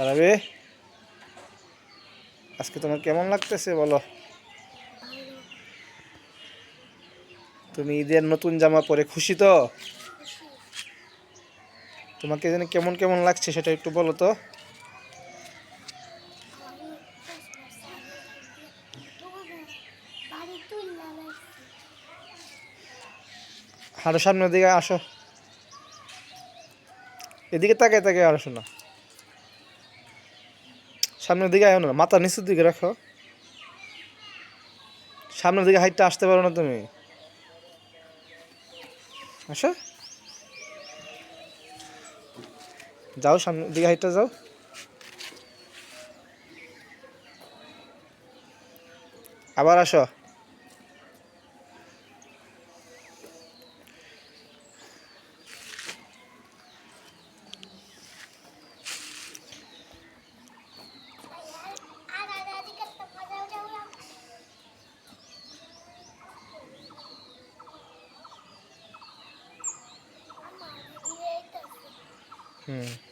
রাবি, আজকে তোমার কেমন লাগতেছে বলো? তুমি ঈদের নতুন জামা পরে খুশি তো? তোমাকে যেন কেমন কেমন লাগছে সেটা একটু বলো তো। আরো সামনের দিকে আসো, এদিকে তাকায় তাকায় আসো না, সামনের দিকে আয় না, মাথা নিচের দিকে রাখো। সামনের দিকে হাইটটা আসতে পারো না তুমি? আসো, যাও সামনের দিকে হাইটটা যাও। আবার আসো। হুম।